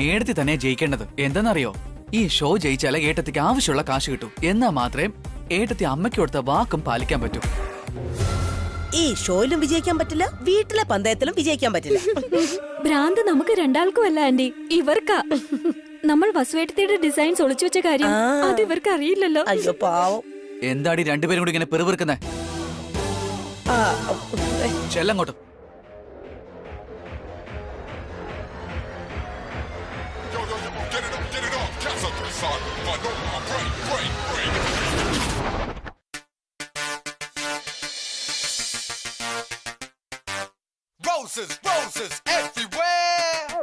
ഏടത്തി തന്നെ ജയിക്കേണ്ടത്. എന്തെന്നറിയോ, ഈ ഷോ ജയിച്ചാലേ ഏട്ടത്തിക്ക് ആവശ്യമുള്ള കാശ് കിട്ടൂ. എന്നാ മാത്രമേ ഏട്ടത്തി അമ്മയ്ക്ക് കൊടുത്ത വാക്കും പാലിക്കാൻ പറ്റൂ. ഈ ഷോയിലും വിജയിക്കാൻ പറ്റില്ല, വീട്ടിലെ പന്തയത്തിലും വിജയിക്കാൻ പറ്റില്ല. ഭ്രാന്ത് നമുക്ക് രണ്ടാൾക്കും അല്ല ആന്റി, ഇവർക്കാ. നമ്മൾ വസുവേട്ടത്തിയുടെ ഡിസൈൻസ് ഒളിച്ചു വെച്ച കാര്യം അത് ഇവർക്ക് അറിയില്ലല്ലോ. അയ്യോ പാവം. എന്താടി രണ്ടുപേരും കൂടി ഇങ്ങനെ പെറുപിറുക്കുന്നേ? ചെല്ലങ്ങോട്ട്. Roses, roses everywhere.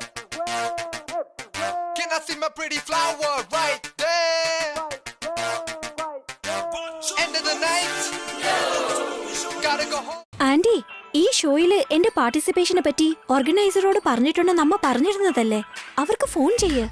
Can I see my pretty flower right there? End of the night. Gotta go home. Aunty, ഈ ഷോയില് എന്റെ പാർട്ടിസിപ്പേഷനെ പറ്റി ഓർഗനൈസറോട് പറഞ്ഞിട്ടുണ്ടെന്ന് അമ്മ പറഞ്ഞിരുന്നതല്ലേ? അവർക്ക് ഫോൺ ചെയ്യ്.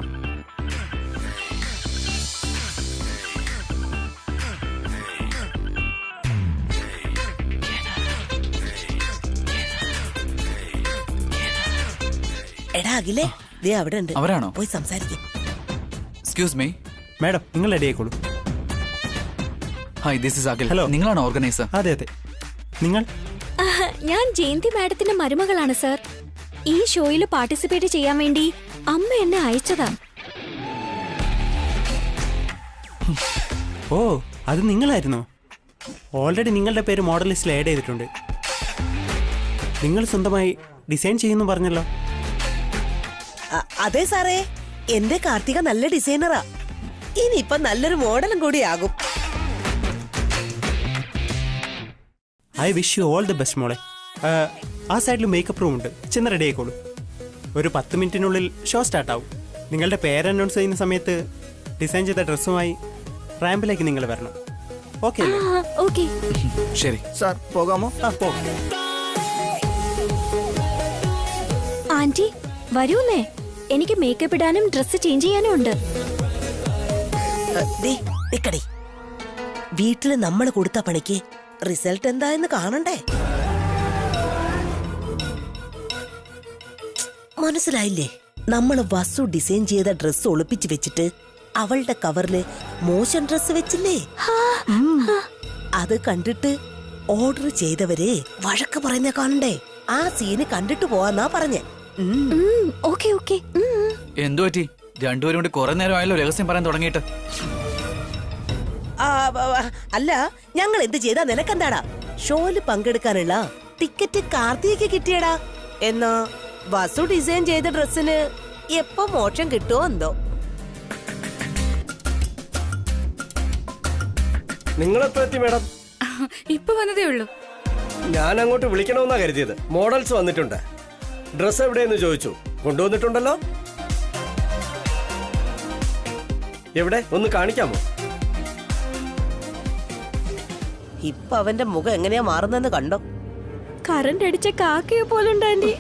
എടാ അഖിലേ, ദേ അവിടെ ഉണ്ട്. അവരാണോ? പോയി സംസാരിക്കും. എക്സ്ക്യൂസ് മീ മാഡം, നിങ്ങൾ റെഡി ആയിക്കോളൂ. Hi, this is Akhil. Hello. നിങ്ങളാണോ ഓർഗനൈസർ? അതെ അതെ. നിങ്ങൾ? ഞാൻ ജയന്തി മാഡത്തിന്റെ മരുമകളാണ് സർ. ഈ ഷോയിൽ പാർട്ടിസിപ്പേറ്റ് ചെയ്യാൻ വേണ്ടി അമ്മ എന്നെ അയച്ചതാ. ഓ, അത് നിങ്ങളായിരുന്നോ? ഓൾറെഡി നിങ്ങളുടെ പേര് മോഡൽ ലിസ്റ്റിൽ ആഡ് ചെയ്തിട്ടുണ്ട്. നിങ്ങൾ സ്വന്തമായി ഡിസൈൻ ചെയ്യുന്നു പറഞ്ഞല്ലോ. അതെ സാറേ, എന്റെ കാർത്തിക നല്ല ഡിസൈനറാ. ഇനിയിപ്പൊ നല്ലൊരു മോഡലും കൂടി ആകും. I wish you all the best മോളെ. ആ സൈഡിൽ മേക്കപ്പ് റൂം ഉണ്ട്, ചെന്ന് റെഡി ആയിക്കോളൂ. ഒരു 10 മിനിറ്റിനുള്ളിൽ ഷോ സ്റ്റാർട്ടാവും. നിങ്ങളുടെ പേര് അനൗൺസ് ചെയ്യുന്ന സമയത്ത് ഡിസൈൻ ചെയ്ത ഡ്രസ്സുമായി റാമ്പിലേക്ക് നിങ്ങൾ വരണം. ഓക്കെ? ഓക്കെ ശരി സാർ, പോകാമോ? പോ. ആന്റി വരൂന്നേ, എനിക്ക് മേക്കപ്പ് ഇടാനും ഡ്രസ്സ് ചേഞ്ച് ചെയ്യാനും ഉണ്ട്. നിക്കടി, വീട്ടില് നമ്മൾ കൊടുത്ത പണിക്ക് റിസൾട്ട് എന്തായെന്ന് കാണണ്ടേ? മനസ്സിലായില്ലേ? നമ്മള് വസു ഡിസൈൻ ചെയ്ത ഡ്രസ്സ് ഒളിപ്പിച്ച് വെച്ചിട്ട് അവളുടെ കവറില് മോശം ഡ്രസ്സ് വെച്ചില്ലേ? അത് കണ്ടിട്ട് ഓർഡർ ചെയ്തവരെ വഴക്ക് പറയുന്ന കാണണ്ടേ? ആ സീന് കണ്ടിട്ട് പോവാന്നാ പറഞ്ഞേ. Okay okay. എന്തു പറ്റി? രണ്ടുപേരും കൂടി കുറെ നേരം ആയല്ലോ രഹസ്യം പറയാൻ തുടങ്ങിയിട്ട്. അല്ല, ഞങ്ങൾ എന്ത് ചെയ്താ നിനക്കെന്താടാ? ഷോയില് പങ്കെടുക്കാനുള്ള ടിക്കറ്റ് കാർത്തികയ്ക്ക് കിട്ടിയടാ. എന്നാ വസു ഡിസൈൻ ചെയ്ത ഡ്രസ്സിന് എപ്പോ മോക്ഷം കിട്ടുമോ എന്തോ. നിങ്ങളെപ്പോ എത്തി മേഡം? ഇപ്പൊ വന്നതേ ഉള്ളൂ. ഞാൻ അങ്ങോട്ട് വിളിക്കണമെന്നാ കരുതിയത്. മോഡൽസ് വന്നിട്ടുണ്ട്. ഡ്രസ് എവിടെയെന്ന് ചോദിച്ചു. കൊണ്ടുവന്നിട്ടുണ്ടല്ലോ. എവിടെ, ഒന്ന് കാണിക്കാമോ? ഇപ്പൊ അവന്റെ മുഖം എങ്ങനെയാ മാറുന്നെന്ന് കണ്ടോ? കറണ്ട് അടിച്ച കാക്കയെ പോലുണ്ട് ആന്റി.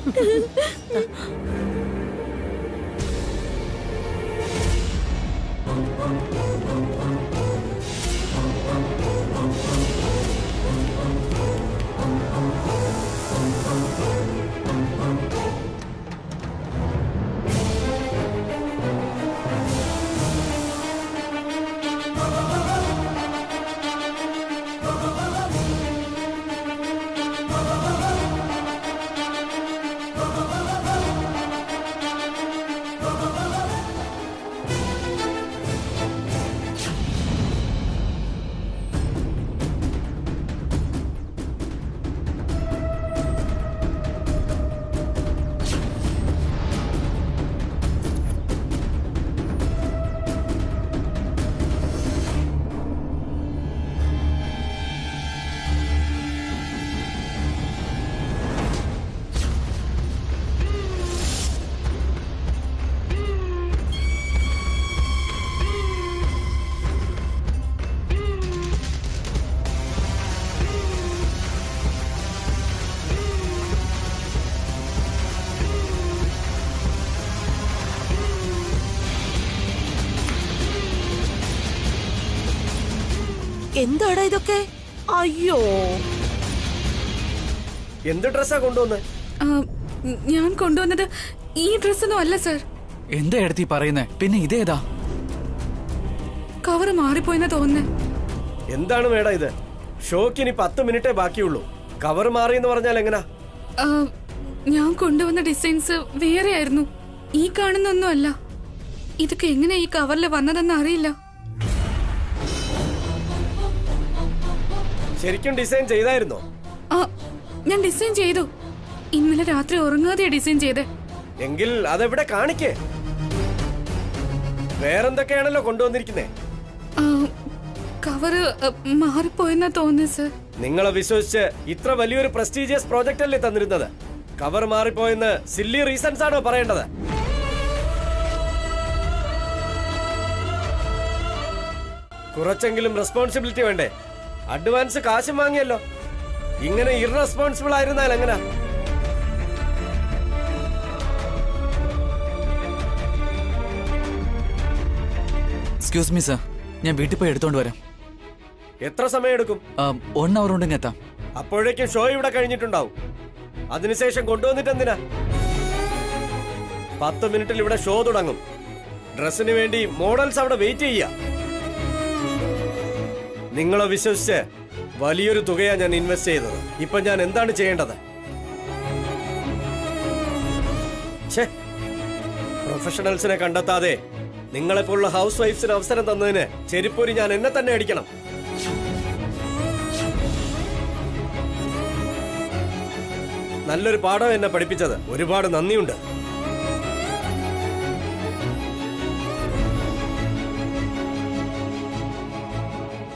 എന്താടാ ഇതൊക്കെ? അയ്യോ, എന്ത് ഡ്രസ്സാ കൊണ്ടുവന്നേ? ഞാൻ കൊണ്ടുവന്നത് ഈ ഡ്രസ്സൊന്നും അല്ല സർ. എന്താ എടുത്തി പറയുന്നേ? പിന്നെ ഇതേതാ? കവർ മാറിപ്പോയെന്നാ തോന്നുന്നേ. എന്താണ് മേഡം ഇത്? ഷോക്ക് ഇനി 10 മിനിറ്റേ ബാക്കിയുള്ളൂ. കവർ മാറി എന്ന് പറഞ്ഞാൽ എങ്ങനാ? ആ, ഞാൻ കൊണ്ടുവന്ന ഡിസൈൻസ് വേറെ ആയിരുന്നു. ഈ കാണുന്നൊന്നും അല്ല. ഇതൊക്കെ എങ്ങനെ ഈ കവറിൽ വന്നതെന്ന് അറിയില്ല. ശരിക്കും ഡിസൈൻ ചെയ്തായിരുന്നോ? ആ, ഞാൻ ഡിസൈൻ ചെയ്തു. ഇന്നലെ രാത്രി ഉറങ്ങാതെയാ ഡിസൈൻ ചെയ്തേ. എങ്കിൽ അതെവിടെ കാണിക്കേ? വേറെന്തൊക്കെയാണല്ലോ കൊണ്ടുവന്നിരിക്കുന്നേ? കവറ് മാറിപ്പോയെന്നാ തോന്നുന്നത് സർ. നിങ്ങളെ വിശ്വസിച്ച് ഇത്ര വലിയൊരു പ്രസ്റ്റീജിയസ് പ്രോജക്റ്റ് അല്ലേ തന്നിരുന്നത്? കവർ മാറിപ്പോയെന്ന് സില്ലി റീസൺസ് ആണോ പറയേണ്ടത്? കുറച്ചെങ്കിലും റെസ്പോൺസിബിലിറ്റി വേണ്ടേ? അഡ്വാൻസ് കാശും വാങ്ങിയല്ലോ. ഇങ്ങനെ ഇറസ്പോൺസിബിൾ ആയിരുന്നാൽ എങ്ങനാ? എക്സ്ക്യൂസ് മീ സർ, ഞാൻ വീട്ടിൽ പോയി എടുത്തോണ്ട് വരാം. എത്ര സമയം എടുക്കും? 1 hour കൊണ്ട് എത്താം. അപ്പോഴേക്കും ഷോ ഇവിടെ കഴിഞ്ഞിട്ടുണ്ടാവും. അതിനുശേഷം കൊണ്ടുവന്നിട്ട് എന്തിനാ? 10 മിനിറ്റിൽ ഇവിടെ ഷോ തുടങ്ങും. ഡ്രസ്സിന് വേണ്ടി മോഡൽസ് അവിടെ വെയിറ്റ് ചെയ്യാ. നിങ്ങളെ വിശ്വസിച്ച് വലിയൊരു തുകയാ ഞാൻ ഇൻവെസ്റ്റ് ചെയ്തത്. ഇപ്പൊ ഞാൻ എന്താണ് ചെയ്യേണ്ടത്? പ്രൊഫഷണൽസിനെ കണ്ടെത്താതെ നിങ്ങളെപ്പോലുള്ള ഹൗസ് വൈഫ്സിന് അവസരം തന്നതിന് ചെരിപ്പൂരി ഞാൻ എന്നെ തന്നെ അടിക്കണം. നല്ലൊരു പാഠം എന്നെ പഠിപ്പിച്ചത്. ഒരുപാട് നന്ദിയുണ്ട്.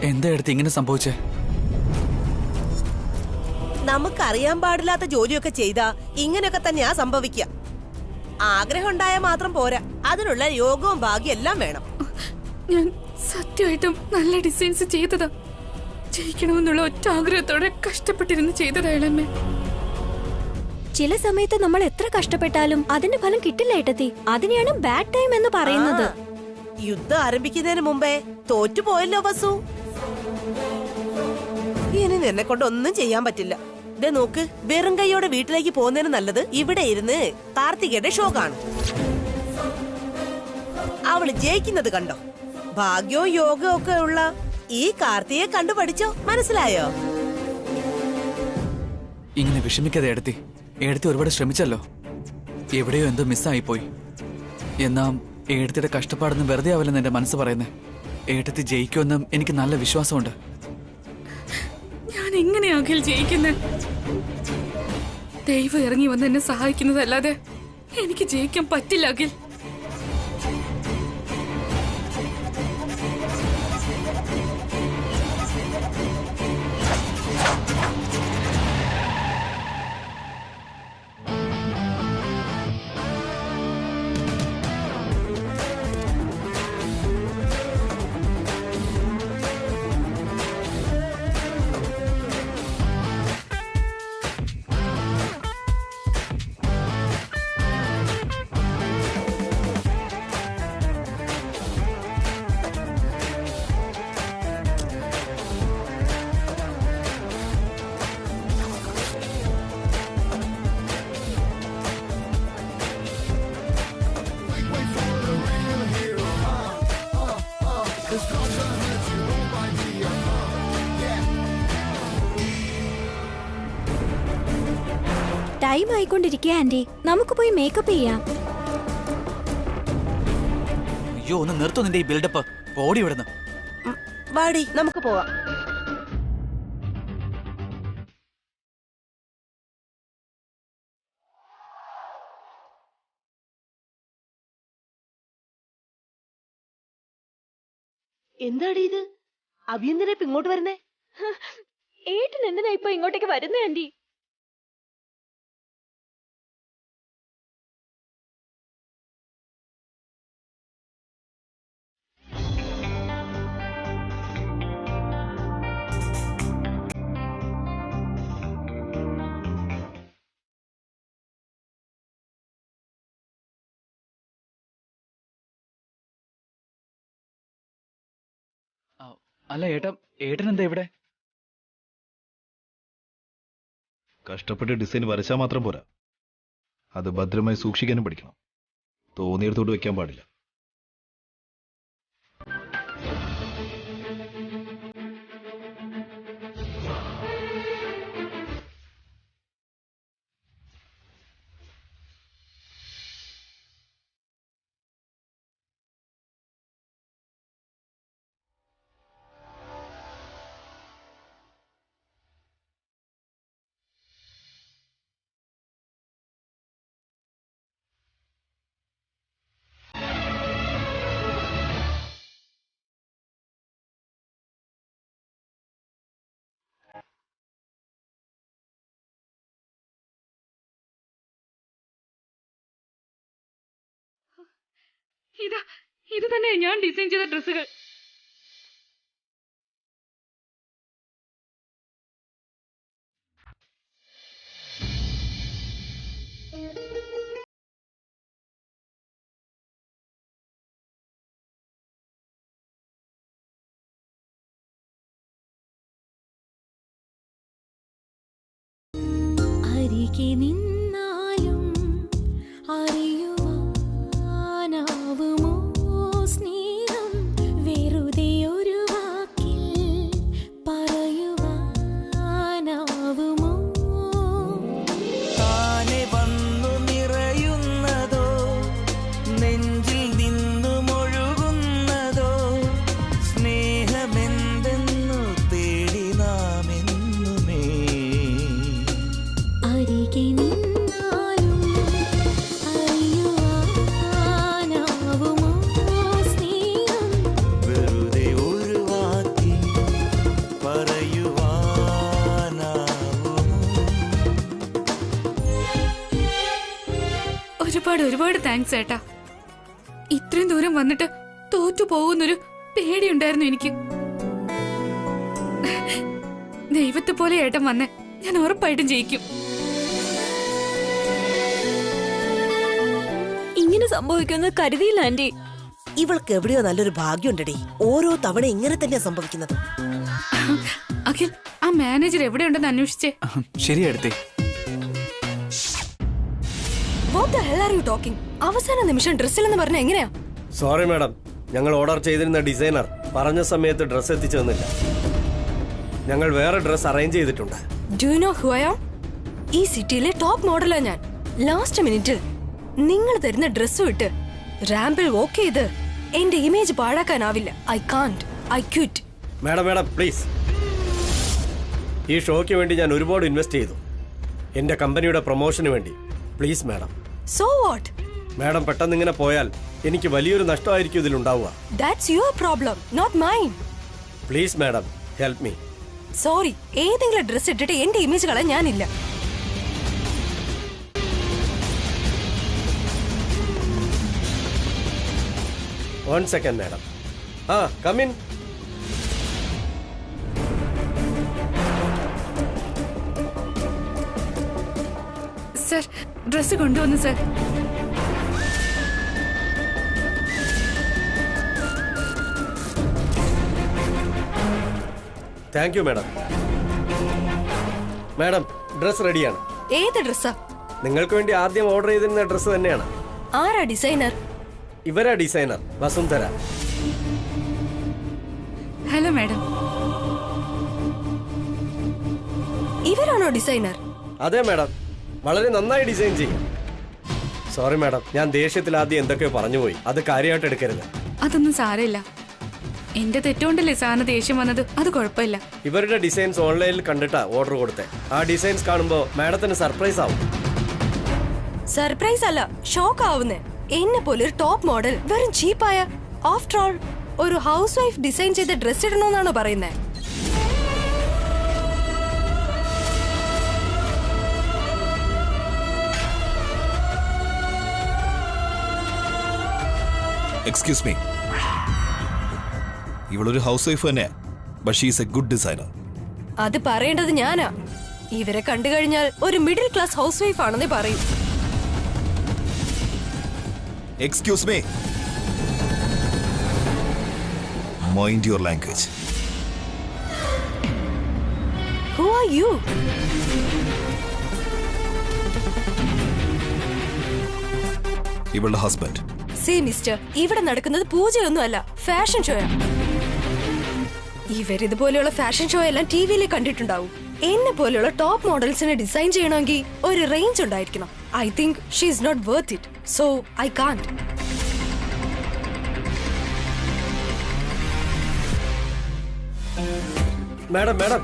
എന്താ എടുത്ത് ഇങ്ങനെ സംഭവിച്ചേ? നമുക്കറിയാൻ പാടില്ലാത്ത ജോലിയൊക്കെ ചെയ്താ ഇങ്ങനെയൊക്കെ തന്നെയാ സംഭവിക്കുക. ആഗ്രഹം ഉണ്ടായാൽ മാത്രം പോരാ, അതിനുള്ള യോഗവും ഭാഗ്യം എല്ലാം വേണം. ഞാൻ സത്യമായിട്ടും നല്ല ഡിസൈൻസ് ചെയ്തതാ. ജയിക്കണമെന്നുള്ള ഒറ്റ ആഗ്രഹത്തോടെ കഷ്ടപ്പെട്ടിരുന്ന് ചെയ്തതാ ഇളമ്മേ. ചില സമയത്ത് നമ്മൾ എത്ര കഷ്ടപ്പെട്ടാലും അതിന്റെ ഫലം കിട്ടില്ല ഏട്ടത്തി. അതിനെയാണ് ബാഡ് ടൈം എന്ന് പറയുന്നത്. യുദ്ധം ആരംഭിക്കുന്നതിന് മുമ്പേ തോറ്റുപോയല്ലോ വസു. ഇനി നിന്നെ കൊണ്ട് ഒന്നും ചെയ്യാൻ പറ്റില്ല. ദേ നോക്ക്, വെറും കൈയോടെ വീട്ടിലേക്ക് പോകുന്നതിന് നല്ലത് ഇവിടെ ഇരുന്ന് കാർത്തികയുടെ ഷോ കാണും. അവള് ജയിക്കുന്നത് കണ്ടോ? ഭാഗ്യവും യോഗവും ഒക്കെ ഉള്ള ഈ കാർത്തികയെ കണ്ടു പഠിച്ചോ. മനസ്സിലായോ? ഇങ്ങനെ വിഷമിക്കാതെ എടുത്തി. എടുത്തി ഒരുപാട് ശ്രമിച്ചല്ലോ. എവിടെയോ എന്തോ മിസ്സായിപ്പോയി. എന്നാ ഏടത്തിയുടെ കഷ്ടപ്പാടൊന്നും വെറുതെ ആവില്ലെന്ന് എന്റെ മനസ്സ് പറയുന്നേ. ഏട്ടത്തി ജയിക്കുമെന്നും എനിക്ക് നല്ല വിശ്വാസമുണ്ട്. ഞാൻ എങ്ങനെയാ അഖിൽ ജയിക്കുന്നത്? ദൈവം ഇറങ്ങി വന്ന് എന്നെ സഹായിക്കുന്നതല്ലാതെ എനിക്ക് ജയിക്കാൻ പറ്റില്ല അഖിൽ. ടൈം ആയിക്കൊണ്ടിരിക്കുക ആന്റി, നമുക്ക് പോയി മേക്കപ്പ് ചെയ്യാം. അയ്യോ, ഒന്ന് നിർത്തോ നിന്റെ ഈ ബിൽഡപ്പ്. ഓടി ഇവിടുന്ന്. വാടി, നമുക്ക് പോവാം. എന്താടി ഇത്? അഭിയന്തിനെ ഇപ്പൊ ഇങ്ങോട്ട് വരുന്നേ? ഏട്ടൻ എന്തിനാ ഇപ്പൊ ഇങ്ങോട്ടേക്ക് വരുന്നേ ആന്റി? അല്ല ഏട്ടൻ എന്താ ഇവിടെ? കഷ്ടപ്പെട്ട് ഡിസൈൻ വരച്ചാൽ മാത്രം പോരാ, അത് ഭദ്രമായി സൂക്ഷിക്കാനും പഠിക്കണം. തോന്നിയെടുത്തോട്ട് വെക്കാൻ പാടില്ല. ഇത് തന്നെ ഞാൻ ഡിസൈൻ ചെയ്ത ഡ്രസ്സുകൾ. അരികെ നിന്നാലും അറിയുവാനാവുമോ സ്നേഹം വെറുതെ ഒരു വാക്കിൽ പറയുവാനാവുമോ? താനെ വന്നു നിറയുന്നതോ നെഞ്ചിൽ നിന്നുമൊഴുകുന്നതോ സ്നേഹമെന്തെന്നു തേടി നാം എന്നുമേ. അരികെ നിന്നാലും അറിയുവാനാവുമോ സ്നേഹം വെറുതെ ഒരു വാക്കിൽ പറയുവാനാവുമോ? ഒരുപാട് താങ്ക്സ് ഏട്ടാ. ഇത്രയും ദൂരം വന്നിട്ട് തോറ്റു പോകുന്നൊരു പേടിയുണ്ടായിരുന്നു എനിക്ക്. ദൈവത്തെ പോലെ ഏട്ടൻ വന്നേ, ഞാൻ ഉറപ്പായിട്ടും ജയിക്കും. ഇങ്ങനെ സംഭവിക്കുമെന്ന് കരുതിയില്ല ആന്റി. ഇവൾക്ക് എവിടെയോ നല്ലൊരു ഭാഗ്യമുണ്ടടി. ഓരോ തവണ ഇങ്ങനെ തന്നെയാ സംഭവിക്കുന്നത്. അഖിൽ, ആ മാനേജർ എവിടെയുണ്ടെന്ന് അന്വേഷിച്ചേ. ശരി എടുത്തേ. What the hell are you talking? അവസാന നിമിഷം ഡ്രസ്സിലെന്ന് പറഞ്ഞ എങ്ങനെയാ? സോറി മാഡം, ഞങ്ങൾ ഓർഡർ ചെയ്തിരുന്ന ഡിസൈനർ പറഞ്ഞ സമയത്ത് ഡ്രസ്സ് എത്തിച്ചു തന്നില്ല. ഞങ്ങൾ വേറെ ഡ്രസ്സ് അറേഞ്ച് ചെയ്തിട്ടുണ്ട്. Do you know who I am? ഈ സിറ്റിയിലെ ടോപ്പ് മോഡലാ ഞാൻ. ലാസ്റ്റ് മിനിറ്റിൽ നിങ്ങൾ തരുന്ന ഡ്രസ്സ് വിട്ട് റാമ്പിൽ വോക്ക് ചെയ്ത് എന്റെ ഇമേജ് പാഴാക്കാനാവില്ല. I can't. I quit. Madam please. ഈ ഷോയ്ക്ക് വേണ്ടി ഞാൻ ഒരുപാട് ഇൻവെസ്റ്റ് ചെയ്തു, എൻ്റെ കമ്പനിയുടെ പ്രൊമോഷന് വേണ്ടി. Please madam. So what? Madam പെട്ടെന്ന് ഇങ്ങനെ പോയാൽ എനിക്ക് വലിയൊരു നഷ്ടമായിരിക്കും ഇതിലുണ്ടാവുക. That's your problem, not mine. Please madam, help me. Sorry, ഏതെങ്കിലും ഡ്രസ് ഇട്ടിട്ട് എന്റെ ഇമേജ് കളയാൻ ഞാനില്ല. One second, madam. Come in. Sir, dress കൊണ്ടുവന്നു sir. Thank you madam. Madam, dress റെഡിയാണ്. ഏത് ഡ്രസ്സാ? നിങ്ങൾക്ക് വേണ്ടി ആദ്യം ഓർഡർ ചെയ്തിരുന്ന ഡ്രസ് തന്നെയാണ്. ആരാ ഡിസൈനർ? ഇവരാ ഡിസൈനർ, വസുന്ധര. Hello madam. ഇവരാണോ ഡിസൈനർ? അതെ മാഡം, വളരെ നന്നായി ഡിസൈൻ ചെയ്യും. സോറി മാഡം, ഞാൻ ദേഷ്യത്തിൽ ആദ്യം എന്തൊക്കെയോ പറഞ്ഞുപോയി. അത് കാര്യമായിട്ട് എടുക്കരുത്. അതൊന്നും സാരമില്ല. എന്റെ തെറ്റുകൊണ്ടല്ലേ സാറിന് ദേഷ്യം വന്നത്. അത് കുഴപ്പമില്ല. ഇവരുടെ ഡിസൈൻസ് ഓൺലൈനിൽ കണ്ടിട്ടാ ഓർഡർ കൊടുത്തേ. ആ ഡിസൈൻസ് കാണുമ്പോ മാഡത്തിന് സർപ്രൈസ് ആവും. സർപ്രൈസ് അല്ല, ഷോക്ക് ആവുന്നേ. എന്നെ പോലെ ഒരു ടോപ്പ് മോഡൽ വെറും ചീപ്പായ, ആഫ്റ്റർ ഓൾ ഒരു ഹൗസ് വൈഫ് ഡിസൈൻ ചെയ്ത ഡ്രസ് ഇടണമെന്നാണോ പറയുന്നത്? എക്സ്ക്യൂസ് മീ, ഇവളൊരു ഹൗസ് വൈഫ് തന്നെയാ, but she is A good designer. അത് പറയേണ്ടത് ഞാനാ. ഇവരെ കണ്ടു കഴിഞ്ഞാൽ ഒരു മിഡിൽ ക്ലാസ് ഹൗസ് വൈഫ് ആണെന്നേ പറയും. Excuse me, mind your language. Who are you? ഇവളുടെ ഹസ്ബൻഡ്. സേ മിസ്റ്റർ, ഇവിടെ നടക്കുന്നത് പൂജയൊന്നുമല്ല, ഫാഷൻ ഷോയാ. ഇവരിതുപോലെയുള്ള ഫാഷൻ ഷോ എല്ലാം ടിവിയിൽ കണ്ടിട്ടുണ്ടാവും. എന്നെ പോലെയുള്ള ടോപ്പ് മോഡൽസിനെ ഡിസൈൻ ചെയ്യണമെങ്കിൽ ഒരു റേഞ്ച് ഉണ്ടായിരിക്കണം. I think she is not worth it, so I can't. Madam madam,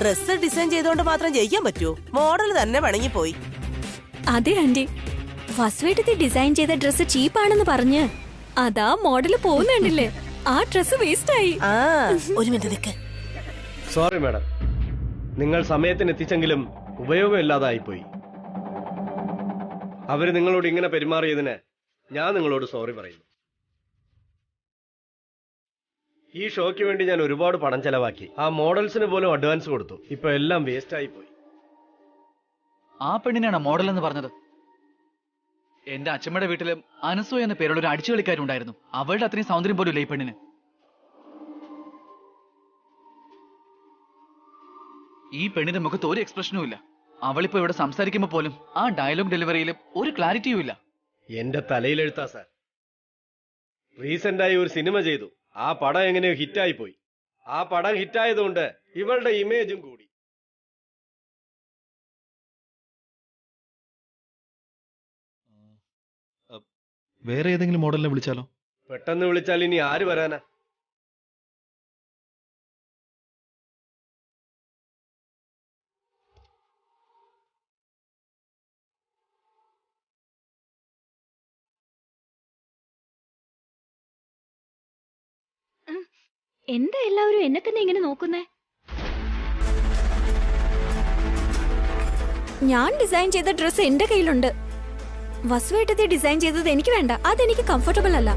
dress design ചെയ്തോണ്ട് മാത്രം ജയിക്കാൻ പറ്റുമോ? മോഡൽ തന്നെ പണങ്ങിപ്പോയി. അതെ ആന്റി, വസുവേട്ടത്തി ഡിസൈൻ ചെയ്ത ഡ്രസ് ചീപ്പാണെന്ന് പറഞ്ഞ് അതാ മോഡല് പോകുന്നുണ്ടില്ലേ, ആ ഡ്രസ് വേസ്റ്റ് ആയി. ഒരു മിനിറ്റ് നിൽക്ക്. സോറി മാഡം, നിങ്ങൾ സമയത്തിന് എത്തിച്ചെങ്കിലും ഉപയോഗമില്ലാതായിപ്പോയി. അവര് നിങ്ങളോട് ഇങ്ങനെ പെരുമാറിയതിന് ഞാൻ നിങ്ങളോട് സോറി പറയുന്നു. ഈ ഷോയ്ക്ക് വേണ്ടി ഞാൻ ഒരുപാട് പണം ചെലവാക്കി. ആ മോഡൽസിന് പോലും അഡ്വാൻസ് കൊടുത്തു. ഇപ്പൊ എല്ലാം വേസ്റ്റ് ആയി പോയി. ആ പെണ്ണിനാണ് മോഡൽ എന്ന് പറഞ്ഞത്? എന്റെ അച്ഛമ്മയുടെ വീട്ടിലും അനസൂയ എന്ന പേരുള്ള ഒരു അടിച്ചുകളിക്കാരുണ്ടായിരുന്നു. അവളുടെ അത്രയും സൗന്ദര്യം പോലും ഇല്ല ഈ പെണ്ണിന്. ഈ പെണ്ണിന്റെ മുഖത്ത് ഒരു എക്സ്പ്രഷനും ഇല്ല. അവളിപ്പോ ഇവിടെ സംസാരിക്കുമ്പോ പോലും ആ ഡയലോഗ് ഡെലിവറിയിലും ഒരു ക്ലാരിറ്റിയും ഇല്ല. എന്റെ തലയിലെഴുത്താ സാർ. റീസെന്റായി ഒരു സിനിമ ചെയ്തു. ആ പടം എങ്ങനെയോ ഹിറ്റായി പോയി. ആ പടം ഹിറ്റായതുകൊണ്ട് ഇവളുടെ ഇമേജും കൂടി. വേറെ ഏതെങ്കിലും മോഡലിനെ വിളിച്ചാലോ? പെട്ടെന്ന് വിളിച്ചാൽ ഇനി ആര് വരാനാ? എന്താ എല്ലാവരും എന്നെ തന്നെ ഇങ്ങനെ നോക്കുന്നേ? ഞാൻ ഡിസൈൻ ചെയ്ത ഡ്രസ് എന്റെ കയ്യിലുണ്ട്. വസുവേട്ടത്തെ ഡിസൈൻ ചെയ്തത് എനിക്ക് വേണ്ട, അതെനിക്ക് കംഫർട്ടബിൾ അല്ല.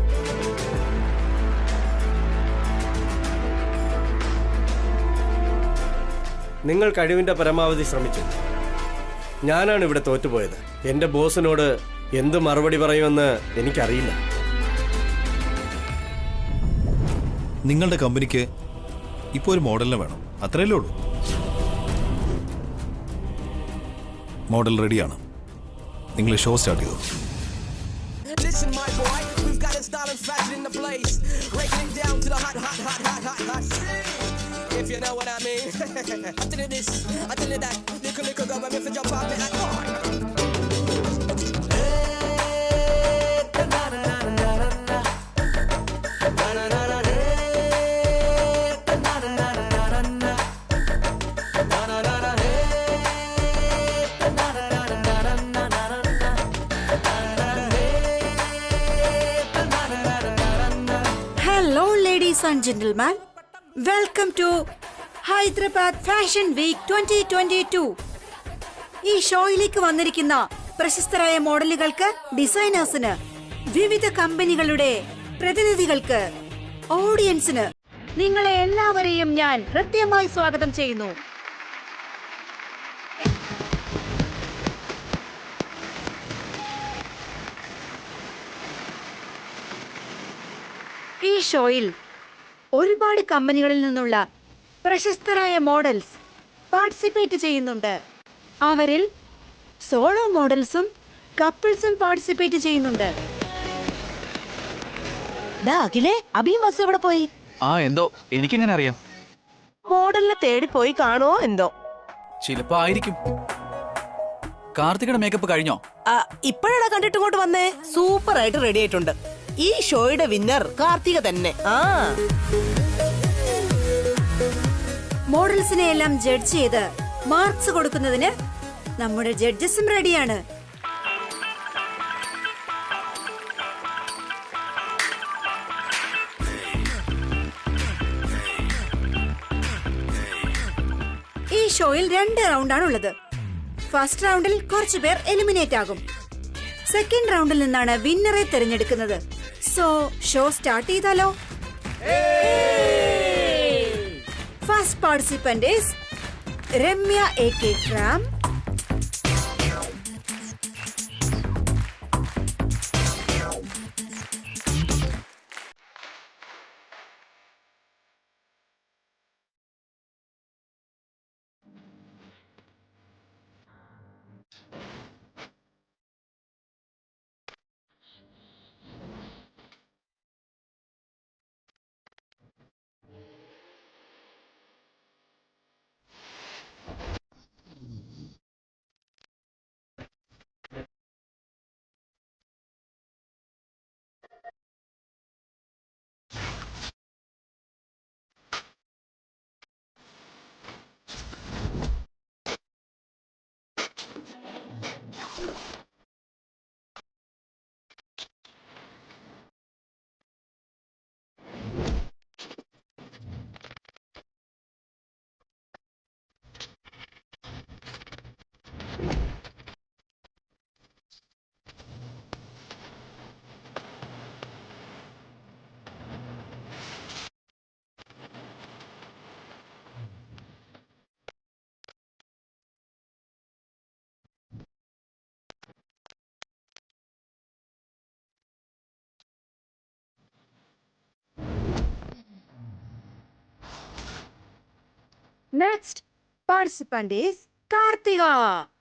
നിങ്ങൾ കഴിവിന്റെ പരമാവധി ശ്രമിച്ചു. ഞാനാണ് ഇവിടെ തോറ്റുപോയത്. എന്റെ ബോസിനോട് എന്ത് മറുപടി പറയുമെന്ന് എനിക്കറിയില്ല. നിങ്ങളുടെ കമ്പനിക്ക് ഇപ്പോൾ ഒരു മോഡലിനെ വേണം, അത്രയല്ലേ ഉള്ളൂ. മോഡൽ റെഡിയാണ്. നിങ്ങൾ ഷോ സ്റ്റാർട്ട് ചെയ്തു. Listen, my boy, we've got a style and fashion in the place. Breaking it down to the hot, hot, hot, hot, hot, hot. If you know what I mean. I did this, I did that. Little go, I'm in for your pop it. Hello ladies and gentlemen, welcome to Hyderabad Fashion Week 2022. ഈ ഷോയിലേക്ക് വന്നിരിക്കുന്ന പ്രശസ്തരായ മോഡലുകൾക്ക്, ഡിസൈനേഴ്സിന്, വിവിധ കമ്പനികളുടെ പ്രതിനിധികൾക്ക്, ഓഡിയൻസിന് നിങ്ങളെ എല്ലാവരെയും ഞാൻ ഹൃദ്യമായി സ്വാഗതം ചെയ്യുന്നു. ഈ ഷോയിൽ ഒരുപാട് കമ്പനികളിൽ നിന്നുള്ള പ്രശസ്തരായ മോഡൽസ് പാർട്ടിസിപ്പേറ്റ് ചെയ്യുന്നുണ്ട്. അവരിൽ സോളോ മോഡൽസും കപ്പിൾസും പാർട്ടിസിപ്പേറ്റ് ചെയ്യുന്നുണ്ട്. അഖിലേ, അഭിയും വസു എവിടെ പോയി? എന്തോ എനിക്കെങ്ങനെ അറിയാം? മോഡലിനെ തേടി പോയി കാണുമോ എന്തോ. ചിലപ്പോ ആയിരിക്കും. കാർത്തികയുടെ മേക്കപ്പ് കഴിഞ്ഞോ? ഇപ്പോഴാണ് കണ്ടിട്ട് ഇങ്ങോട്ട് വന്നേ. സൂപ്പർ ആയിട്ട് റെഡി ആയിട്ടുണ്ട്. ഈ ഷോയുടെ വിന്നർ കാർത്തിക തന്നെ. മോഡൽസിനെ എല്ലാം ജഡ്ജ് ചെയ്ത് മാർക്സ് കൊടുക്കുന്നതിന് നമ്മുടെ ജഡ്ജസും റെഡിയാണ്. ഈ ഷോയിൽ 2 റൗണ്ടാണ് ഉള്ളത്. ഫസ്റ്റ് റൗണ്ടിൽ കുറച്ചു പേർ എലിമിനേറ്റ് ആകും. സെക്കൻഡ് റൗണ്ടിൽ നിന്നാണ് വിന്നറെ തിരഞ്ഞെടുക്കുന്നത്. സോ ഷോ സ്റ്റാർട്ട് ചെയ്താലോ? First participant is Ramya AK from Next participant is Kartika.